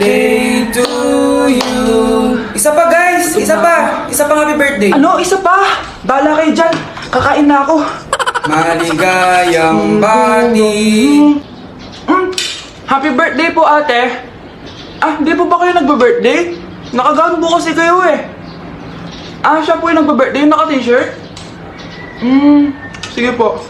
birthday to you. Isa pa guys, isa pa happy birthday. Ano? Isa pa? Bala kayo dyan. Kakain na ako. Maligayang bati. Happy birthday po, ate. Di po ba kayo nagbe-birthday? Nakagaon po kasi kayo eh. Siya po yung nagbe-birthday, naka-t-shirt? Sige po.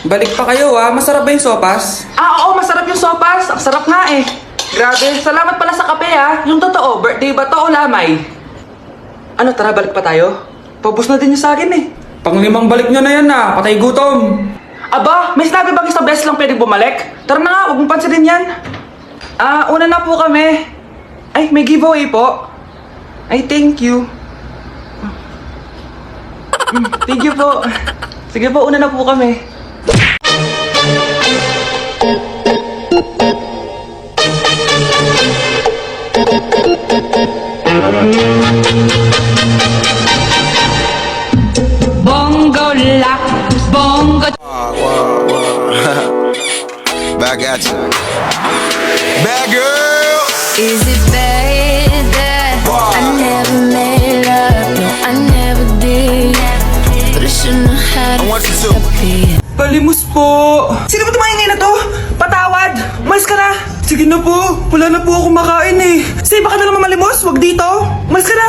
Balik pa kayo masarap ba yung sopas? Oo, masarap yung sopas. Ang sarap nga eh. Grabe, salamat pala sa kape Yung totoo, birthday ba to o lamay? Ano, tara, balik pa tayo? Paubos na din yung sa akin eh. Panglimang balik nyo na yan patay gutom. Aba, may sinabi bang isang beses lang pwedeng bumalik? Tara na nga, huwag mong pansinin yan. Una na po kami. Ay, may giveaway po. Ay, thank you. Thank you po. Sige po, una na po kami. Bongo la, bongo. Back at you. Bad girl. Is it bad that I never made up? No, I never did. But I shouldn't have had I want you to. it. Palimus po. Sino ba tumahingay na to? Patawad. Umalis ka na. Sige na po. Wala na po ako makain eh. Sige, baka na naman malimos. Huwag dito. Umalis ka na.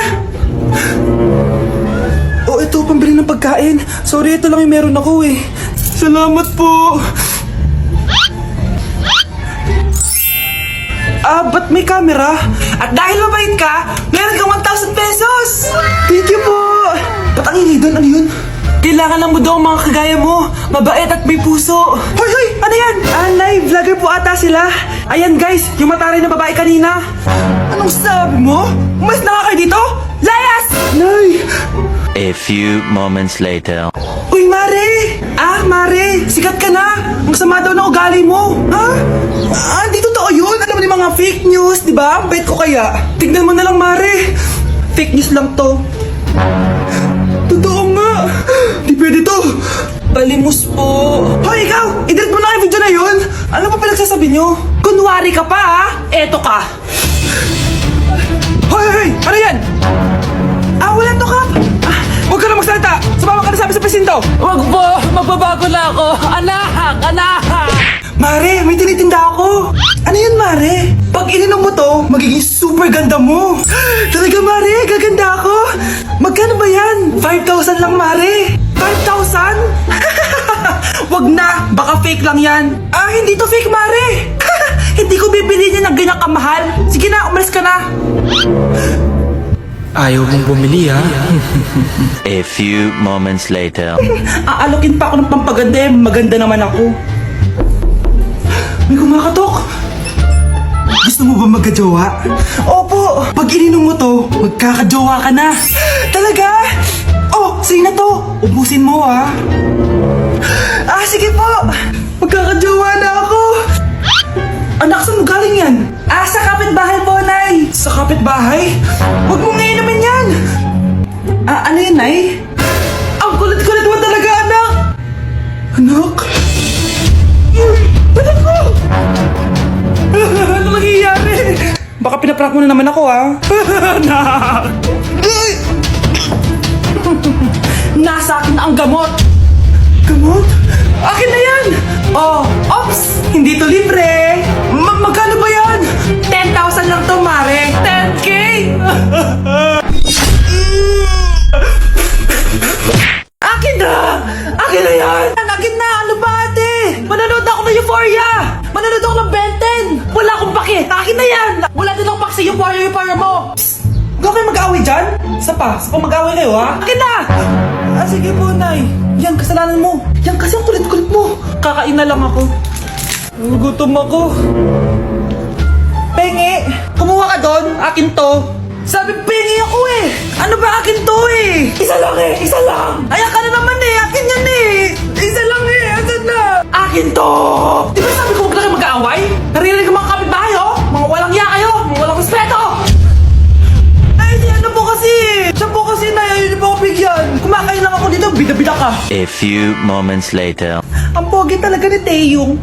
Ito, pambili ng pagkain. Sorry, ito lang yung meron ako eh. Salamat po. Ba't may camera? At dahil mabait ka, meron kang 1,000 pesos! Thank you po! Ba't ang ingay doon? Ano yun? Kailangan lang mo daw ang mga kagaya mo. Mabait at may puso. Hoy, hoy! Ano yan? Nay, vlogger po ata sila. Ayan guys, yung mataray na babae kanina. Anong sabi mo? Umalis na nga kayo dito? Layas! Nay! A few moments later. Uy, Mare! Mare! Sikat ka na! Ang sama daw ng ugali mo! Ha? Di totoo yun! Alam mo yung mga fake news, di ba? Bait ko kaya. Tignan mo na lang, Mare! Fake news lang to. Totoo nga! Di pwede to! Palimus po! Hoy, ikaw! I-delete mo na yung video na yun! Ano pa pinagsasabi nyo? Kunwari ka pa, Eto ka! Hoy, hoy! Ano yan? Wala to, Kap! Huwag ka na magsalita! Sumama ka na sabi sa presinto! Wag po, magbabago na ako. Anak! Mare, may tinitinda ako! Ano yun, Mare? Pag ininom mo to, magiging super ganda mo! Talaga, Mare, gaganda ako! Magkano ba yan? 5,000 lang, Mare! 5,000? Wag na! Baka fake lang yan! Hindi to fake, Mare! Hindi ko bibili niya ng ganyan kamahal! Sige na, umalis ka na! Ayaw mong bumili, ha? A few moments later. Aalokin pa ako ng pampaganda maganda naman ako. May kumakatok. Gusto mo ba magkajowa? Opo! Pag ininom mo to, magkakajowa ka na. Talaga? Sige na to. Ubusin mo, ha? Sige po. Magkakajowa na ako. Anak, saan mo galing yan? Sa kapitbahay po, Nay. Sa kapitbahay? Huwag mo ngayon naman yan. Ano yan, Nay? Ang kulit-kulit mo talaga, anak. Anak? Anak ko! Ano nangyayari? Baka pinaprank mo na naman ako, ha? Anak! Nasa akin na ang gamot. Gamot? Akin na yan! Ops! Hindi to libre! Magkano ba yan? 10,000 lang to, Mare! 10K! Akin na! Akin na yan! Akin na! Ano ba, ate? Manonood ako ng Euphoria! Manonood ako ng Ben 10! Wala akong pake! Akin na yan! Wala din akong pake sa Euphoria mo! Psst! Huwag kayo mag-away dyan? Isa pa mag-away kayo, ha? Akin na! Sige po, Nay. Yan, kasalanan mo. Yan kasi ang kulit-kulit mo. Kakain na lang ako. Gutom ako. Pengi! Kumuha ka doon. Akin to. Sabi, pengi ako eh. Ano ba akin to eh? Isa lang eh. Isa lang. Ayan ka na naman eh. Akin yan eh. Isa lang eh. Asan na? Akin to. Di ba sabi ko huwag lang kayo mag-aaway? Narinig ang mga kapitbahay oh. Mga walang iya kayo. Mga walang respeto. Ano po kasi? Siya po kasi na yun po ako bigyan. Kumakain lang ako dito, bida-bida ka. A few moments later. Ang pogi talaga ni Taeyong.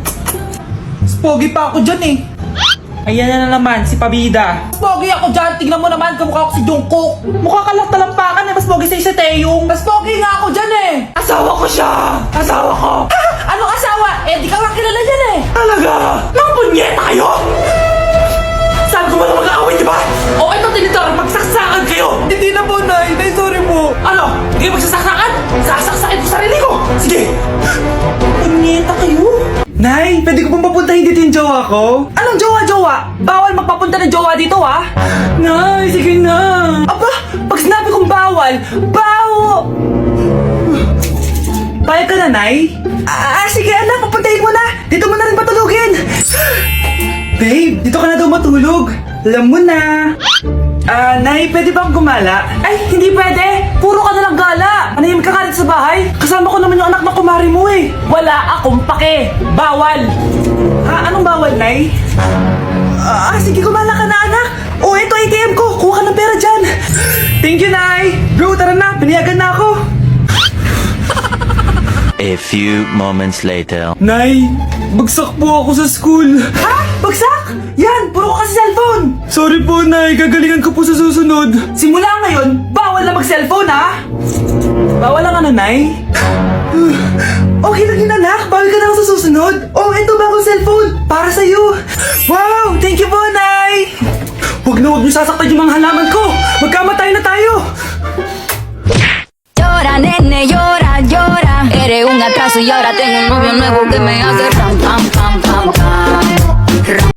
Mas pogi pa ako dyan eh. Ayan na naman, si Pabida. Mas pogi ako dyan. Tingnan mo naman, kamukha ko si Jungkook. Mukha ka lang talampakan eh, mas pogi sa'yo si Taeyong. Mas pogi nga ako dyan eh. Asawa ko siya! Asawa ko! Anong asawa? Eh, di ka nga kilala dyan eh. Talaga? Mga punyeta kayo? Sabi ko walang mag-aaway, di ba? O ito, tinitor, magsaksakan kayo! Hindi na po, Nay. Nay, sorry po. Ano? Hindi magsasaksakan? Sasaksakin ko sarili ko! Sige! Punyeta kayo? Nay, pwede ko pong papuntahin dito yung jowa ko? Anong jowa-jowa? Bawal magpapunta ng jowa dito ha? Nay, sige na. Aba, pag sinabi kong bawal, Payag ka na, Nay? sige anak, papuntahin mo na. Dito mo na rin patulugin. Babe, dito ka na daw matulog. Alam mo na. Nay, pwede bang gumala? Ay, hindi pwede. Puro ka na lang gala. Manahimik ka dito sa bahay. Kasama ko naman yung anak na kumari mo eh. Wala akong pake. Bawal. Anong bawal, Nay? Sige, gumala ka na anak. Oh, ito ATM ko. Kuha ka ng pera dyan. Thank you, Nay. Bro, tara na. Pinayagan na ako. A few moments later. Nay, bagsak po ako sa school. Ha? Bagsak? Yan, puro ka kasi cellphone. Sorry po, Nay. Gagalingan ko po sa susunod. Simula ngayon, bawal na mag-cellphone ha. Bawal lang ano, Nay? Okay lang yun anak, bawal ka na sa susunod. Oh, ito bagong cellphone. Para sa'yo. Wow! Thank you po, Nay! Huwag niyo sasaktan yung mga halaman ko! Magkamatay na tayo! Llora, nene, llora, llora. Eres un atraso y ahora tengo un novio nuevo que me hace ram, pam, pam, pam, pam. Ram.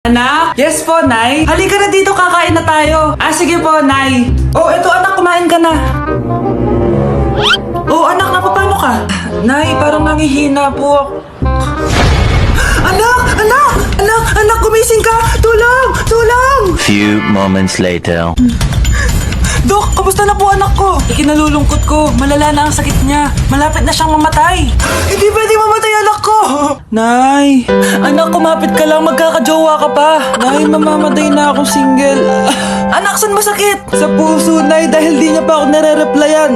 Anak? Yes po, Nay. Halika na dito, kakain na tayo. Sige po, Nay. Oh, eto anak, kumain ka na. Oh, anak, napapano ka? Nay, parang nangihina po ako. Anak, gumising ka! Tulong! Tulong! Few moments later. Dok, kamusta na po anak ko? Ikinalulungkot ko, malala na ang sakit niya. Malapit na siyang mamatay. Hindi pwede mamatay anak ko! Nay, anak, kumapit ka lang. Magkakajowa ka pa. Nay, mamamatay na akong single. Anak, saan masakit? Sa puso, Nay, dahil di niya pa ako nare-replyan.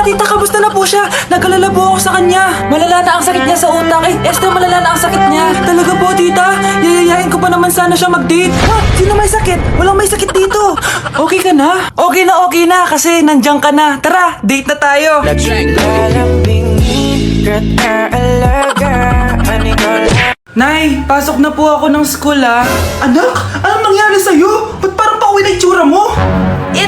Tita, kamusta na po siya? Nagkalala po ako sa kanya. Malala na ang sakit niya sa utak. Esther, malala na ang sakit niya. Talaga po, tita? Yayayain ko pa naman sana siya mag-date. Ha? Sino may sakit? Walang may sakit dito. Okay ka na? Okay na kasi nandiyan ka na. Tara, date na tayo. Nay, pasok na po ako ng school, Anak, anong nangyari sa'yo? Ba't parang pauwi na itsura mo?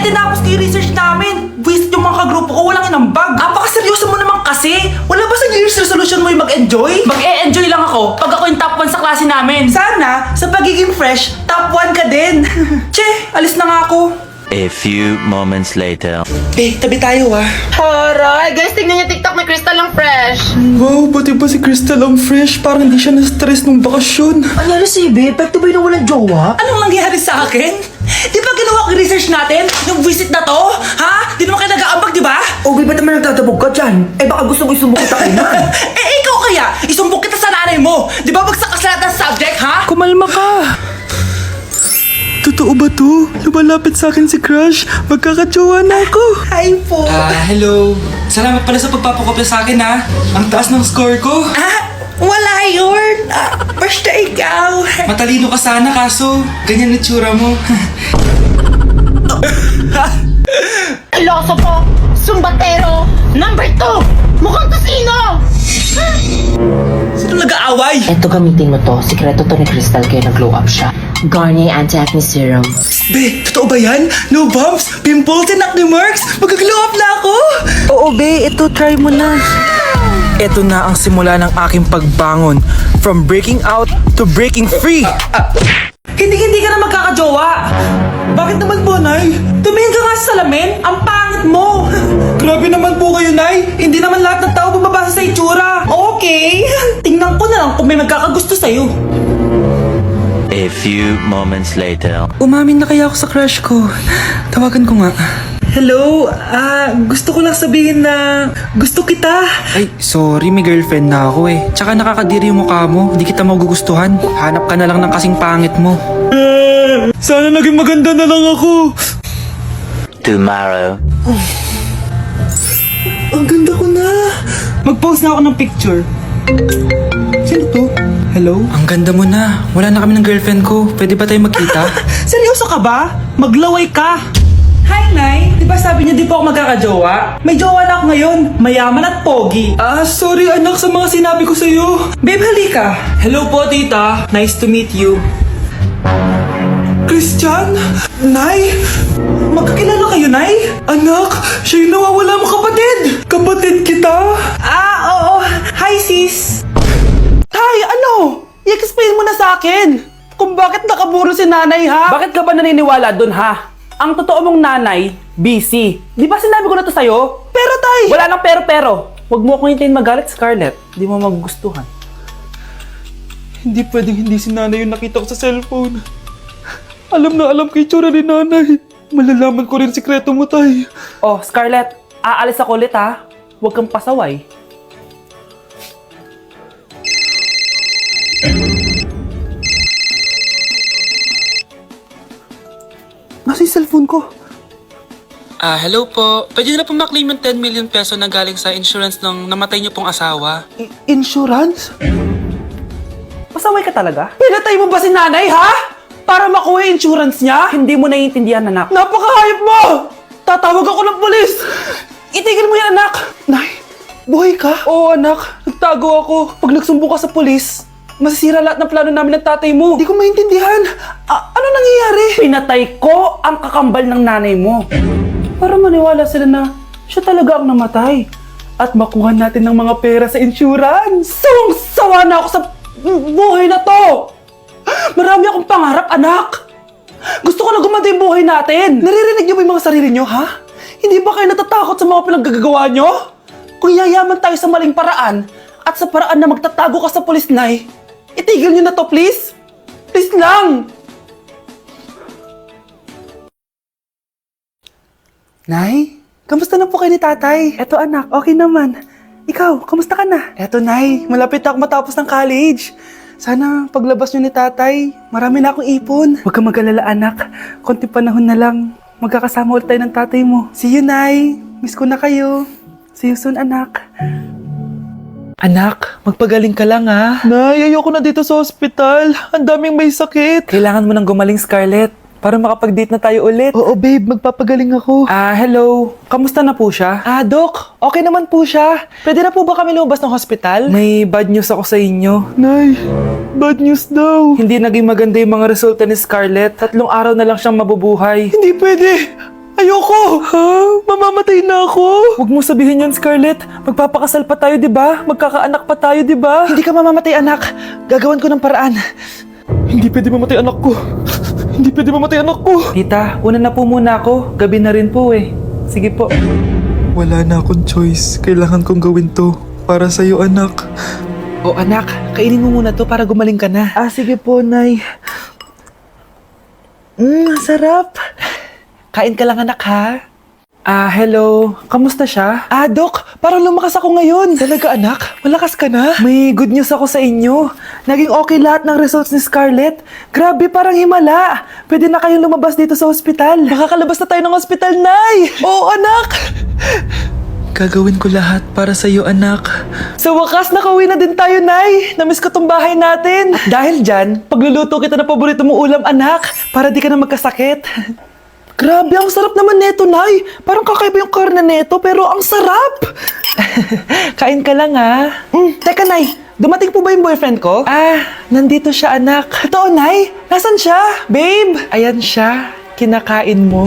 Tinapos ko yung research namin. Visit yung mga kagrupo ko, walang inambag. Apakaseryoso mo naman kasi. Wala ba sa New Year's resolution mo yung mag-enjoy? Mag-e-enjoy lang ako pag ako yung top 1 sa klase namin. Sana, sa pagiging fresh, top 1 ka din. Che, alis na nga ako. A few moments later. Tabi tayo, Alright, guys, tignan niyo TikTok ni Crystal ang fresh. Wow, pati ba si Crystal ang fresh? Parang hindi siya na-stress nung bakasyon. Anyari si Ibe? Epekto ba yung walang jowa? Anong nangyari sa akin? Di ba ginawa ko yung research natin? Yung visit na to? Ha? Di naman kayo nag-aambag, di ba? Okay, ba't naman nagtatabog ka dyan? Baka gusto mo isumbong kita kay Nan. Ikaw kaya? Isumbong kita sa nanay mo. Di ba bagsak ka sa lahat ng subject, ha? Kumalma ka. Totoo ba to? Lumalapit sa akin si Crush. Magkakajowa na ako. Hi po. Hello. Salamat pala sa pagpapakopya sa akin, Ang taas ng score ko. Wala yun. Basta ikaw. Matalino ka sana, kaso ganyan na tsura mo. Iloso po, sumbatero, number 2, mukhang kasino! Sino nag-aaway? Eto, gamitin mo to. Sikreto to ni Crystal kaya nag-glow up siya. Garnier Anti-Acne Serum. Be, totoo ba yan? No bumps, pimples, and acne marks? Mag-glow up na ako! Oo, be. Ito, try mo na. Ito na ang simula ng aking pagbangon. From breaking out to breaking free. Hindi ka na magkakajowa. Bakit naman po, Nay? Tumingin ka nga sa salamin. Ang pangit mo. Grabe naman po kayo, Nay. Hindi naman lahat ng tao bumabasa sa itsura. Okay. Tingnan ko na lang kung may magkakagusto sa'yo. A few moments later. Umamin na kaya ako sa crush ko. Tawagan ko nga. Hello? Gusto ko lang sabihin na gusto kita. Ay, sorry, may girlfriend na ako Tsaka nakakadiri yung mukha mo. Hindi kita magugustuhan. Hanap ka na lang ng kasing pangit mo. Sana naging maganda na lang ako. tomorrow. Ang ganda ko na. Mag-post na ako ng picture. Sino to? Hello? Ang ganda mo na. Wala na kami ng girlfriend ko. Pwede ba tayo magkita? Seryoso ka ba? Maglaway ka! Hi, Nay! Di ba sabi niyo di po ako magkakajowa? May jowa na ako ngayon. Mayaman at pogi. Sorry anak sa mga sinabi ko sa'yo. Babe, halika. Hello po, tita. Nice to meet you. Christian? Nay? Magkakilala kayo, Nay? Anak, siya yung nawawala mo kapatid. Kapatid kita. Oo. Hi, sis. Tay, ano? I-explain mo na sa akin. Kung bakit nakaburo si nanay, ha? Bakit ka ba naniniwala dun, ha? Ang totoo mong nanay, busy. Di ba sinabi ko na to sa'yo? Pero, tay! Wala nang pero. Huwag mo akong hintayin magalit, Scarlett. Di mo magugustuhan. Hindi pwedeng hindi si nanay yung nakita ko sa cellphone. Alam na alam kay tsura ni nanay. Malalaman ko rin sikreto mo, tay. Oh, Scarlett, aalis ako ulit, ha? Huwag kang pasaway. Nasa yung cellphone ko? Hello po. Pwede na po maklaim yung 10 million peso na galing sa insurance ng namatay niyo pong asawa. Insurance? Pasaway ka talaga? Pinatay mo ba si nanay, ha? Para makuha yung insurance niya? Hindi mo naiintindihan, anak. Napakahayop mo! Tatawag ako ng polis! Itigil mo yan, anak! Nay, buhay ka? Oo, anak. Nagtago ako. Pag nagsumbong ka sa polis, masisira lahat ng plano namin ng tatay mo. Hindi ko maintindihan. Ano nangyayari? Pinatay ko ang kakambal ng nanay mo. Para maniwala sila na siya talaga ang namatay. At makuha natin ng mga pera sa insurance. Sawang-sawa na ako sa buhay na to. Marami akong pangarap, anak. Gusto ko na gumanda yung buhay natin. Naririnig niyo ba yung mga sarili niyo, ha? Hindi ba kayo natatakot sa mga pinaggagawa niyo? Kung yayaman tayo sa maling paraan at sa paraan na magtatago ka sa pulis, Nay, itigil niyo na to, please. Please lang. Nay, kamusta na po kayo ni tatay? Eto anak, okay naman. Ikaw, kamusta ka na? Eto Nay, malapit ako matapos ng college. Sana paglabas niyo ni tatay, marami na akong ipon. Huwag kang mag-alala anak, konti panahon na lang. Magkakasama ulit tayo ng tatay mo. See you, Nay. Miss ko na kayo. See you soon, anak. Anak, magpagaling ka lang, ha? Nay, ayoko na dito sa ospital. Ang daming may sakit. Kailangan mo nang gumaling, Scarlett, para makapag-date na tayo ulit. Oo, babe. Magpapagaling ako. Hello. Kamusta na po siya? Doc, okay naman po siya. Pwede na po ba kami lumabas ng hospital? May bad news ako sa inyo. Nay, bad news daw. Hindi naging maganda yung mga resulta ni Scarlett. 3 araw na lang siyang mabubuhay. Hindi pwede. Ayoko. Ha? Mamamatay na ako. Huwag mo sabihin yun, Scarlett. Magpapakasal pa tayo, di ba? Magkakaanak pa tayo, di ba? Hindi ka mamamatay, anak. Gagawan ko ng paraan. Hindi pwede mamatay anak ko. Hindi pwede mamatay anak ko. Tita, una na po muna ako. Gabi na rin po eh. Sige po. Wala na akong choice. Kailangan kong gawin to. Para sa'yo, anak. O anak, kainin mo muna to para gumaling ka na. Sige po, Nay. Sarap. Kain ka lang, anak, ha? Hello. Kamusta siya? Doc, parang lumakas ako ngayon. Talaga, anak? Malakas ka na? May good news ako sa inyo. Naging okay lahat ng results ni Scarlett. Grabe, parang himala. Pwede na kayong lumabas dito sa ospital. Makakalabas na tayo ng ospital, Nay. Oo, anak. Gagawin ko lahat para sa'yo, anak. Sa wakas, nakauwi na din tayo, Nay. Namiss ko tong bahay natin. At dahil dyan, pagluluto kita na paborito mong ulam, anak. Para di ka na magkasakit. Grabe, ang sarap naman neto, Nay. Parang kakaiba yung karne neto, pero ang sarap. Kain ka lang, ha? Teka, Nay. Dumating po ba yung boyfriend ko? Nandito siya, anak. Totoo, Nay? Nasaan siya? Babe? Ayan siya. Kinakain mo.